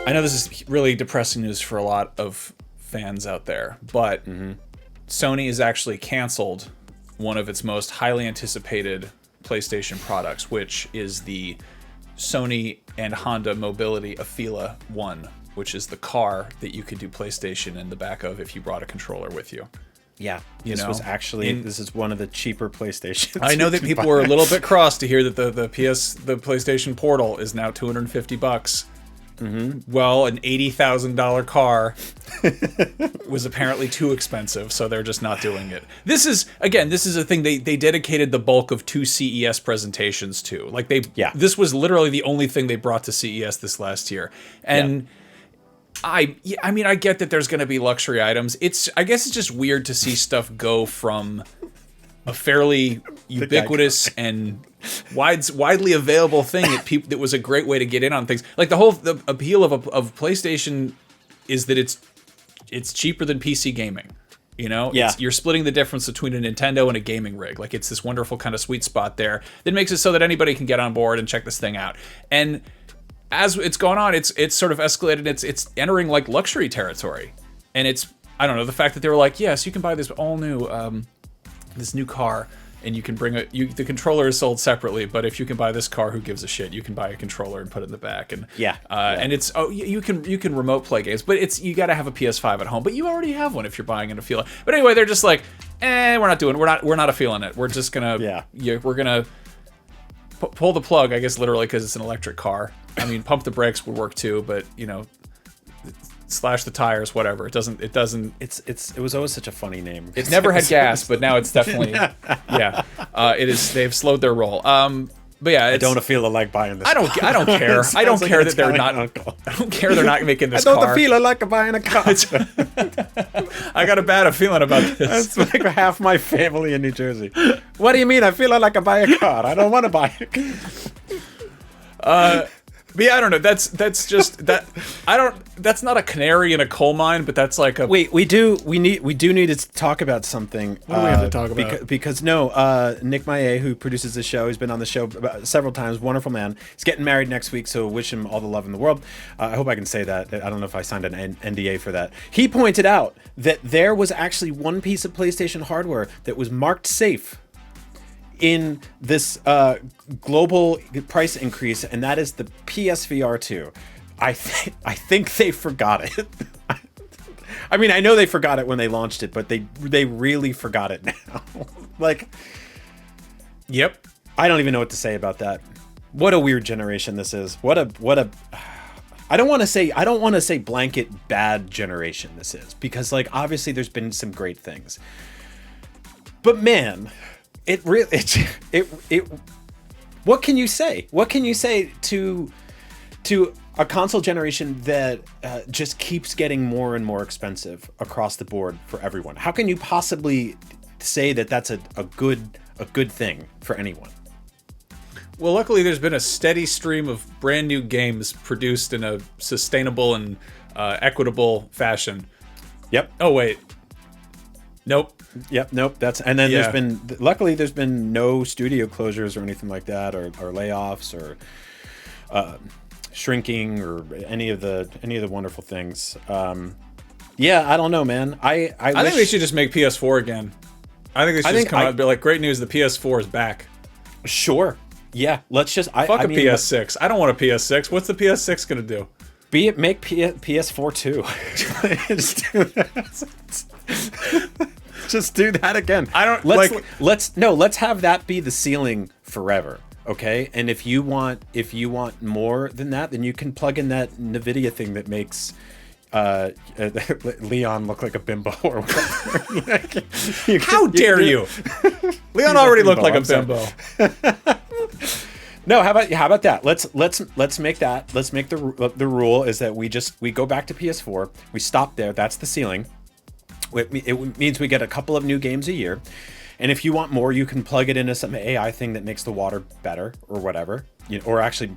I know this is really depressing news for a lot of fans out there, but Sony has actually canceled one of its most highly anticipated PlayStation products, which is the Sony and Honda Mobility Afeela 1, which is the car that you could do PlayStation in the back of if you brought a controller with you. Yeah, this is one of the cheaper PlayStations. I know that people were a little bit cross to hear that the PlayStation Portal is now $250. Well, an $80,000 car was apparently too expensive, so they're just not doing it. This is a thing they dedicated the bulk of 2 CES presentations to. Like this was literally the only thing they brought to CES this last year. And I mean, I get that there's going to be luxury items. I guess it's just weird to see stuff go from a fairly ubiquitous and widely available thing that was a great way to get in on things. Like the appeal of PlayStation is that it's cheaper than PC gaming. You know, you're splitting the difference between a Nintendo and a gaming rig. Like, it's this wonderful kind of sweet spot there that makes it so that anybody can get on board and check this thing out. And as it's gone on, it's sort of escalated. It's entering like luxury territory, and I don't know, the fact that they were like, yes, you can buy this all new this new car, and you can bring the controller is sold separately, but if you can buy this car, who gives a shit? You can buy a controller and put it in the back, and and it's you can remote play games, but you got to have a PS5 at home, but you already have one if you're buying an Afeela. But anyway, they're just like, we're not Afeeling it. We're just gonna we're gonna pull the plug, I guess, literally, because it's an electric car. I mean, pump the brakes would work too, but slash the tires, whatever. It doesn't. It was always such a funny name. It never had gas, but now it's definitely it is. They've slowed their roll. But yeah, I don't feel like buying this. I don't care. I don't care that they're not. Uncle. I don't care they're not making this car. I don't feel like buying a car. I got a bad feeling about this. That's like half my family in New Jersey. What do you mean? I feel like I buy a car. I don't want to buy it. But yeah, I don't know. That's just that. That's not a canary in a coal mine, but that's like a. Wait, we do need to talk about something. What do we have to talk about? Because Nick Maillet, who produces the show, he's been on the show several times. Wonderful man. He's getting married next week, so wish him all the love in the world. I hope I can say that. I don't know if I signed an NDA for that. He pointed out that there was actually one piece of PlayStation hardware that was marked safe in this global price increase, and that is the PSVR 2. I think they forgot it. I mean, I know they forgot it when they launched it, but they really forgot it now. Like, yep. I don't even know what to say about that. What a weird generation this is. What a I don't want to say blanket bad generation this is, because like obviously there's been some great things. But man, it what can you say? What can you say to a console generation that just keeps getting more and more expensive across the board for everyone? How can you possibly say that that's a good thing for anyone? Well, luckily there's been a steady stream of brand new games produced in a sustainable and equitable fashion. Yep. Oh wait. Nope. Yep. Nope. There's been no studio closures or anything like that, or layoffs or shrinking or any of the wonderful things. Yeah, I don't know, man. I think they should just make PS4 again. I think they should just come out and be like, great news, the PS4 is back. Sure. Yeah. Let's just fuck a PS6. I don't want a PS6. What's the PS6 gonna do? Make PS4 too. Just do that. Just do that again. Let's have that be the ceiling forever. Okay, and if you want more than that, then you can plug in that NVIDIA thing that makes Leon look like a bimbo or whatever. How dare you? Leon already looked like a bimbo. No, how about that? Let's make that. Let's make the rule is that we go back to PS4. We stop there. That's the ceiling. It means we get a couple of new games a year. And if you want more, you can plug it into some AI thing that makes the water better or whatever. Or actually,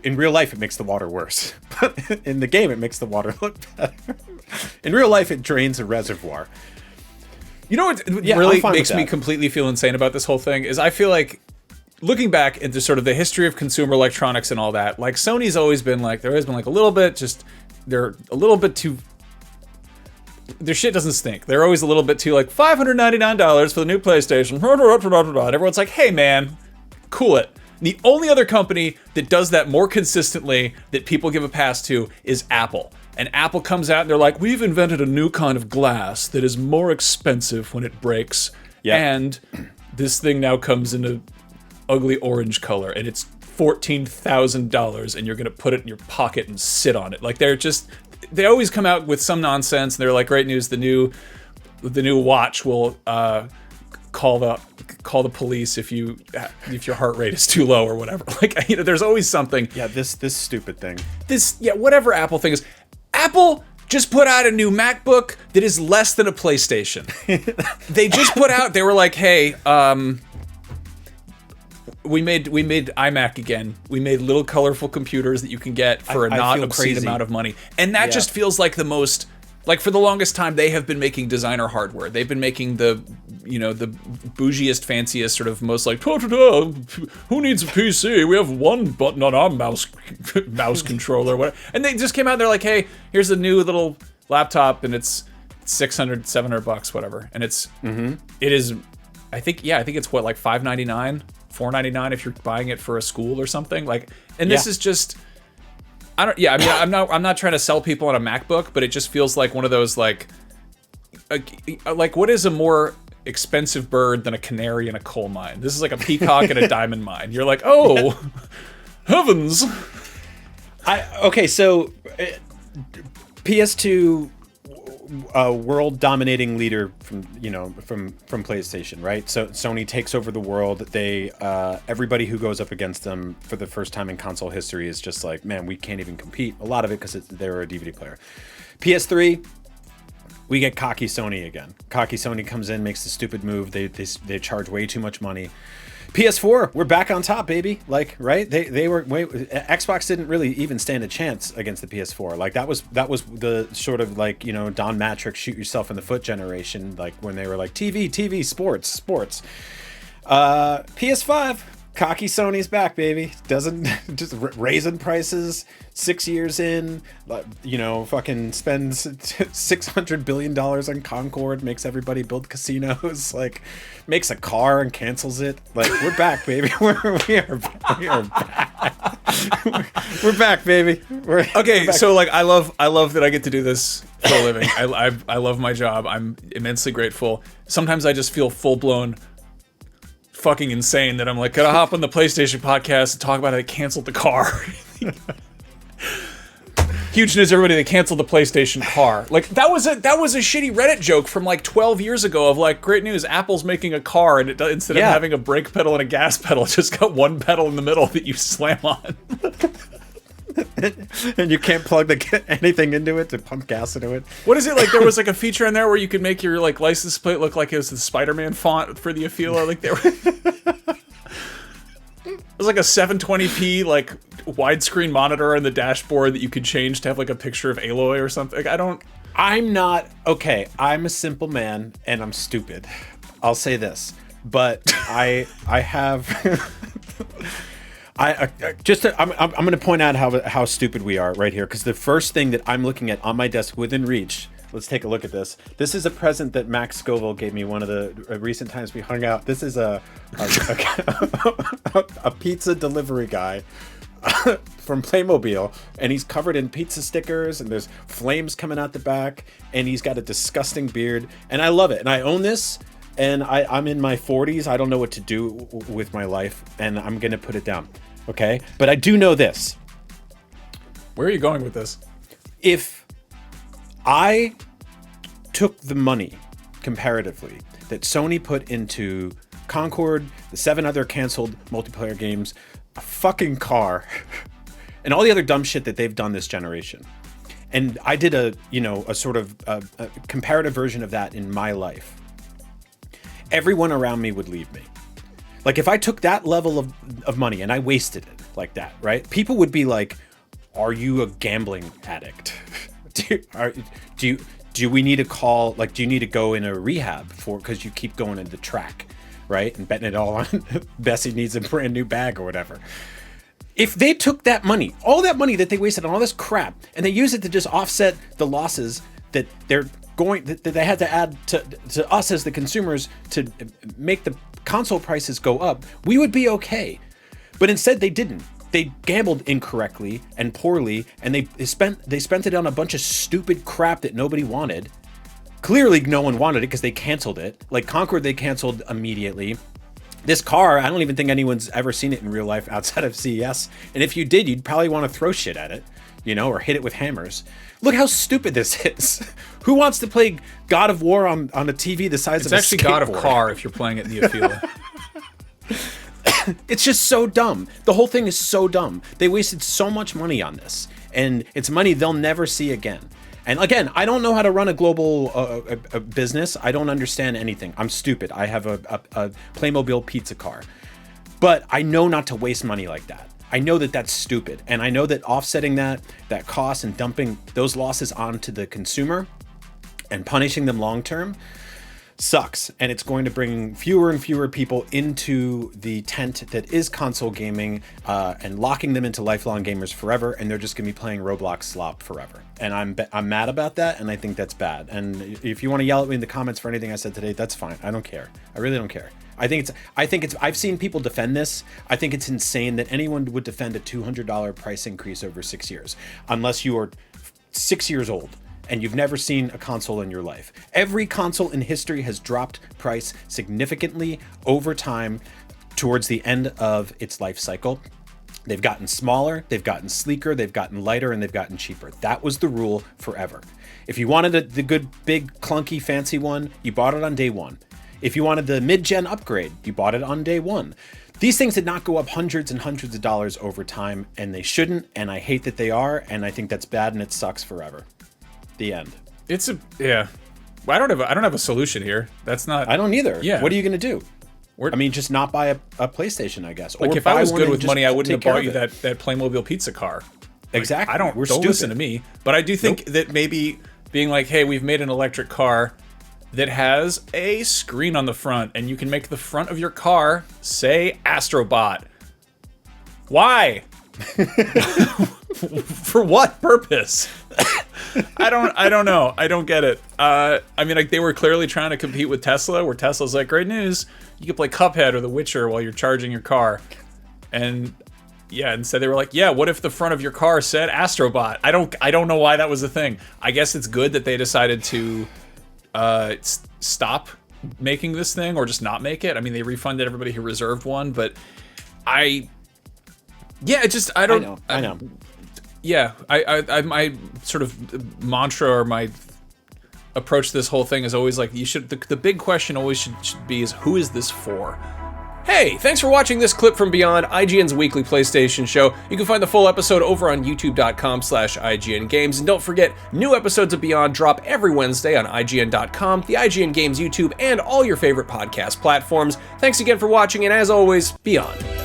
in real life, it makes the water worse. But in the game, it makes the water look better. In real life, it drains a reservoir. You know what really makes me completely feel insane about this whole thing is I feel like looking back into sort of the history of consumer electronics and all that, like Sony's always been like, they're a little bit just, they're a little bit too, their shit doesn't stink. They're always a little bit too like $599 for the new PlayStation. Everyone's like, hey man, cool it. The only other company that does that more consistently that people give a pass to is Apple. And Apple comes out and they're like, we've invented a new kind of glass that is more expensive when it breaks. Yeah. And this thing now comes in a ugly orange color and it's $14,000 and you're going to put it in your pocket and sit on it. Like they always come out with some nonsense and they're like, great news, the new watch will call the police if your heart rate is too low or whatever. Like, there's always something. Yeah, this stupid thing. Whatever Apple thing is. Apple just put out a new MacBook that is less than a PlayStation. They were like, hey, we made iMac again. We made little colorful computers that you can get for a not obscene amount of money. And that just feels like the most, like for the longest time, they have been making designer hardware. They've been making the bougiest, fanciest, sort of most like, who needs a PC? We have one button on our mouse controller. Whatever. And they just came out and they're like, hey, here's a new little laptop and it's $600, $700, whatever. And it is, I think it's what, like $599, $499 if you're buying it for a school or something. Like, and this is just, I'm not trying to sell people on a MacBook, but it just feels like one of those like what is a more expensive bird than a canary in a coal mine? This is like a peacock in a diamond mine. You're like, oh, heavens. So PS2 world dominating leader from PlayStation, right? So Sony takes over the world. They everybody who goes up against them for the first time in console history is just like, man, we can't even compete. A lot of it because they're a DVD player. PS3, we get cocky Sony again. Cocky Sony comes in, makes the stupid move. They charge way too much money. PS4, we're back on top, baby. Like, right? They were Xbox didn't really even stand a chance against the PS4. Like that was the sort of like, Don Matrix shoot yourself in the foot generation, like when they were like TV, sports. PS5, cocky Sony's back, baby. Doesn't just raising prices 6 years in, fucking spends $600 billion on Concord, makes everybody build casinos, like makes a car and cancels it. Like, we're back, baby. We are back. We're back, baby. Okay, so like I love that I get to do this for a living. I love my job. I'm immensely grateful. Sometimes I just feel full blown fucking insane that I'm like, gotta hop on the PlayStation podcast and talk about how they canceled the car. Huge news, everybody! They canceled the PlayStation car. Like that was a shitty Reddit joke from like 12 years ago of like, great news, Apple's making a car and instead of having a brake pedal and a gas pedal, it just got one pedal in the middle that you slam on. And you can't plug anything into it to pump gas into it. What is it like? There was like a feature in there where you could make your like license plate look like it was the Spider-Man font for the Afeela. Like there was like a 720p like widescreen monitor on the dashboard that you could change to have like a picture of Aloy or something. Like, I'm a simple man and I'm stupid. I'll say this, but I have. I'm going to point out how stupid we are right here, because the first thing that I'm looking at on my desk within reach. Let's take a look at this. This is a present that Max Scoville gave me one of the recent times we hung out. This is a pizza delivery guy from Playmobil, and he's covered in pizza stickers, and there's flames coming out the back, and he's got a disgusting beard, and I love it. And I own this, and I'm in my 40s. I don't know what to do with my life, and I'm going to put it down. Okay? But I do know this. Where are you going with this? If I took the money, comparatively, that Sony put into Concord, the 7 other canceled multiplayer games, a fucking car, and all the other dumb shit that they've done this generation, and I did a sort of a comparative version of that in my life, everyone around me would leave me. Like, if I took that level of money and I wasted it like that, right? People would be like, are you a gambling addict? Do we need to call, like, do you need to go in a rehab because you keep going into the track? right? And betting it all on Bessie needs a brand new bag or whatever. If they took that money, all that money that they wasted on all this crap, and they use it to just offset the losses that that they had to add to us as the consumers to make the console prices go up, we would be okay. But instead they didn't. They gambled incorrectly and poorly, and they spent it on a bunch of stupid crap that nobody wanted. Clearly no one wanted it because they canceled it. Like Concord, they canceled immediately. This car, I don't even think anyone's ever seen it in real life outside of CES. And if you did, you'd probably want to throw shit at it, or hit it with hammers. Look how stupid this is. Who wants to play God of War on a TV the size of a skateboard? It's actually God of Car if you're playing it in the Afeela. It's just so dumb. The whole thing is so dumb. They wasted so much money on this, and it's money they'll never see again. And again, I don't know how to run a global business. I don't understand anything. I'm stupid. I have a Playmobil pizza car. But I know not to waste money like that. I know that that's stupid. And I know that offsetting that cost and dumping those losses onto the consumer and punishing them long term sucks. And it's going to bring fewer and fewer people into the tent that is console gaming and locking them into lifelong gamers forever. And they're just going to be playing Roblox slop forever. And I'm mad about that. And I think that's bad. And if you want to yell at me in the comments for anything I said today, that's fine. I don't care. I really don't care. I've seen people defend this. I think it's insane that anyone would defend a $200 price increase over 6 years, unless you are 6 years old and you've never seen a console in your life. Every console in history has dropped price significantly over time towards the end of its life cycle. They've gotten smaller, they've gotten sleeker, they've gotten lighter, and they've gotten cheaper. That was the rule forever. If you wanted the good, big, clunky, fancy one, you bought it on day one. If you wanted the mid-gen upgrade, you bought it on day one. These things did not go up hundreds and hundreds of dollars over time, and they shouldn't, and I hate that they are, and I think that's bad, and it sucks forever. The end. I don't have a solution here. That's not. I don't either. Yeah. What are you gonna do? Just not buy a PlayStation, I guess. Like, or if I was good with money, I wouldn't have bought you that Playmobil pizza car. Like, exactly. Don't listen to me. But I do think that maybe being like, hey, we've made an electric car that has a screen on the front, and you can make the front of your car say Astrobot. Why? For what purpose? I don't know. I don't get it. They were clearly trying to compete with Tesla, where Tesla's like, great news, you can play Cuphead or The Witcher while you're charging your car. And yeah, instead they were like, yeah, what if the front of your car said Astrobot? I don't know why that was a thing. I guess it's good that they decided to stop making this thing, or just not make it. I mean, they refunded everybody who reserved one, but I know. Yeah, my sort of mantra, or my approach to this whole thing is always like, the big question always should be is, who is this for? Hey, thanks for watching this clip from Beyond, IGN's weekly PlayStation show. You can find the full episode over on youtube.com/IGN Games. And don't forget, new episodes of Beyond drop every Wednesday on IGN.com, the IGN Games YouTube, and all your favorite podcast platforms. Thanks again for watching, and as always, Beyond.